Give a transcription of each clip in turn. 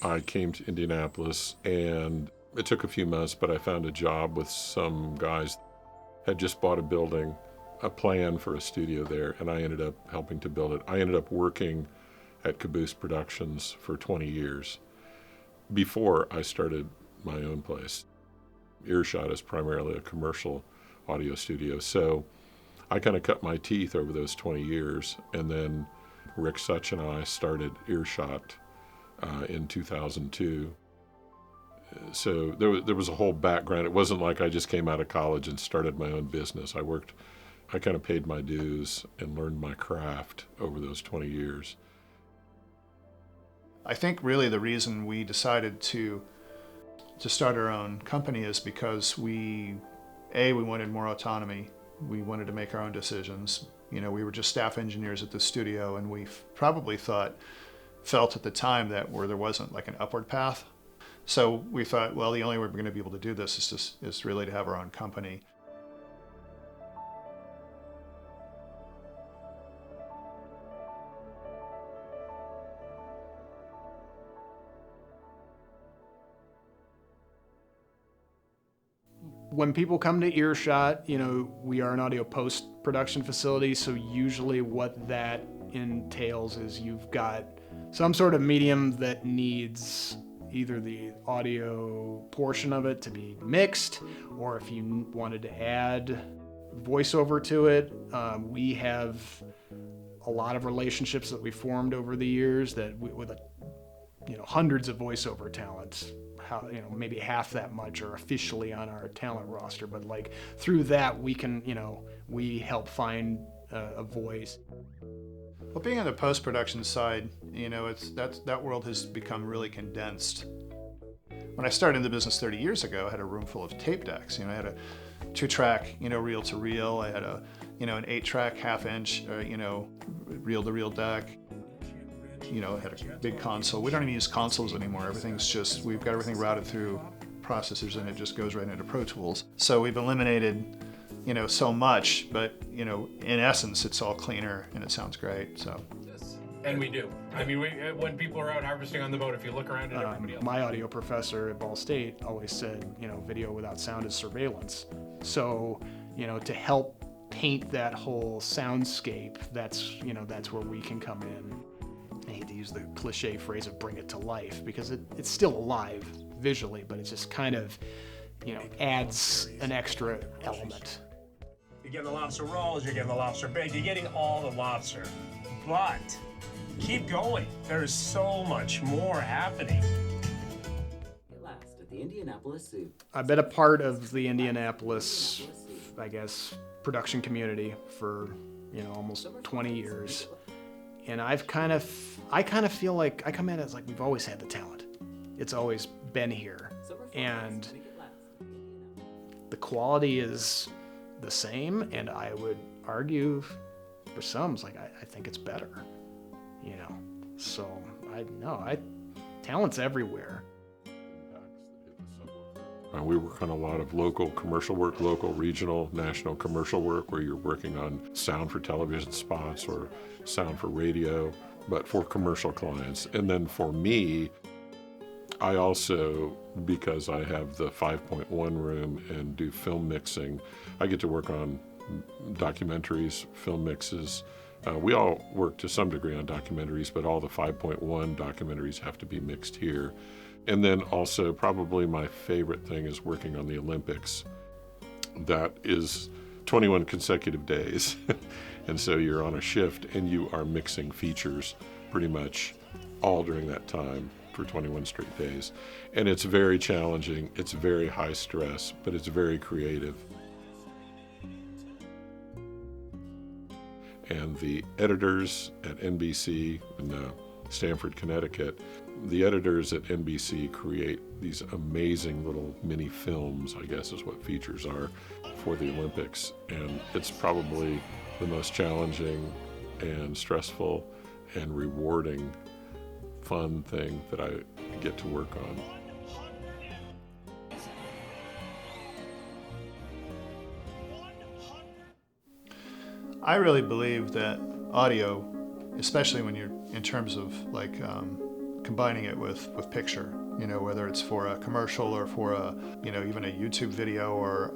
I came to Indianapolis, and it took a few months, but I found a job with some guys had just bought a building, a plan for a studio there, and I ended up helping to build it. I ended up working at Caboose Productions for 20 years before I started my own place. Earshot is primarily a commercial audio studio, so I kind of cut my teeth over those 20 years, and then Rick Such and I started Earshot in 2002. So there was a whole background. It wasn't like I just came out of college and started my own business. I kind of paid my dues and learned my craft over those 20 years. I think really the reason we decided to start our own company is because we wanted more autonomy. We wanted to make our own decisions. We were just staff engineers at the studio, and we probably felt at the time that there wasn't like an upward path. So we thought, well, the only way we're going to be able to do this is really to have our own company. When people come to Earshot, we are an audio post-production facility, so usually what that entails is you've got some sort of medium that needs either the audio portion of it to be mixed, or if you wanted to add voiceover to it. We have a lot of relationships that we formed over the years with hundreds of voiceover talents. Maybe half that much are officially on our talent roster, but like through that we can, we help find a voice. Well, being on the post-production side, that world has become really condensed. When I started in the business 30 years ago, I had a room full of tape decks. I had a 2-track, reel-to-reel. I had an 8-track, half-inch, reel-to-reel deck. It had a big console. We don't even use consoles anymore. We've got everything routed through processors, and it just goes right into Pro Tools. So we've eliminated, so much, but, in essence, it's all cleaner and it sounds great, so. And we do. I mean, when people are out harvesting on the boat, if you look around at everybody else. My audio professor at Ball State always said, video without sound is surveillance. So, to help paint that whole soundscape, that's where we can come in. I hate to use the cliche phrase of bring it to life, because it's still alive visually, but it just kind of, adds an extra element. You're getting the lobster rolls, you're getting the lobster bake, you're getting all the lobster. But keep going. There is so much more happening. At last, at the Indianapolis Zoo. I've been a part of the Indianapolis, production community for, almost 20 years. And I kind of feel like I come at it as like we've always had the talent. It's always been here. And the quality is the same, and I would argue for some, I think it's better. So talent's everywhere. We work on a lot of local commercial work, local, regional, national commercial work, where you're working on sound for television spots or sound for radio, but for commercial clients. And then for me, I also, because I have the 5.1 room and do film mixing, I get to work on documentaries, film mixes. We all work to some degree on documentaries, but all the 5.1 documentaries have to be mixed here. And then also probably my favorite thing is working on the Olympics. That is 21 consecutive days. And so you're on a shift and you are mixing features pretty much all during that time for 21 straight days. And it's very challenging, it's very high stress, but it's very creative. And the editors at NBC in Stamford, Connecticut, the editors at NBC create these amazing little mini films, I guess is what features are, for the Olympics. And it's probably the most challenging and stressful and rewarding, fun thing that I get to work on. I really believe that audio, especially when you're in terms of combining it with picture, whether it's for a commercial or for a, even a YouTube video or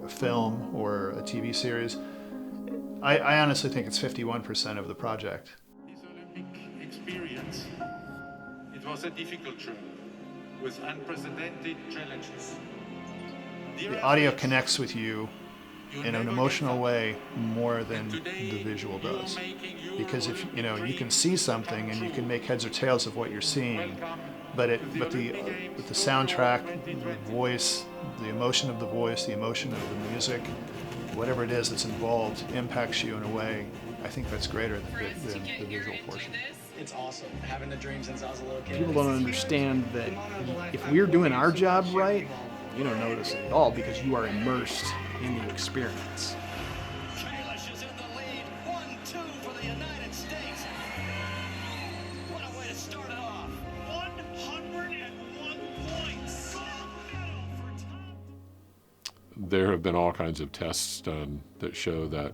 a film or a TV series. I honestly think it's 51% of the project. This Olympic experience, it was a difficult journey with unprecedented challenges. The audio connects with you in an emotional way more than the visual does. Because if you can see something and you can make heads or tails of what you're seeing, but the soundtrack, the voice, the emotion of the voice, the emotion of the music, whatever it is that's involved impacts you in a way, I think that's greater than the visual portion. It's awesome, having the dream since I was a little kid. People don't understand that if we're doing our job right, you don't notice it at all because you are immersed in the experience. Kalish is in the lead. 1-2 for the United States. What a way to start it off. 101 points. Gold medal for Tom. There have been all kinds of tests done that show that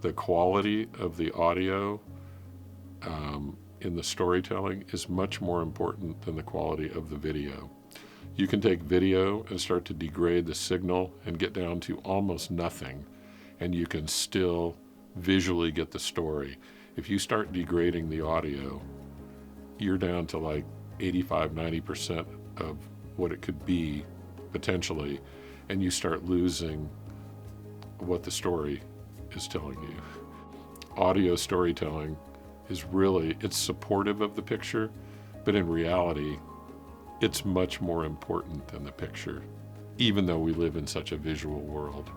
the quality of the audio in the storytelling is much more important than the quality of the video. You can take video and start to degrade the signal and get down to almost nothing, and you can still visually get the story. If you start degrading the audio, you're down to like 85-90% of what it could be potentially, and you start losing what the story is telling you. Audio storytelling is really, it's supportive of the picture, but in reality, it's much more important than the picture, even though we live in such a visual world.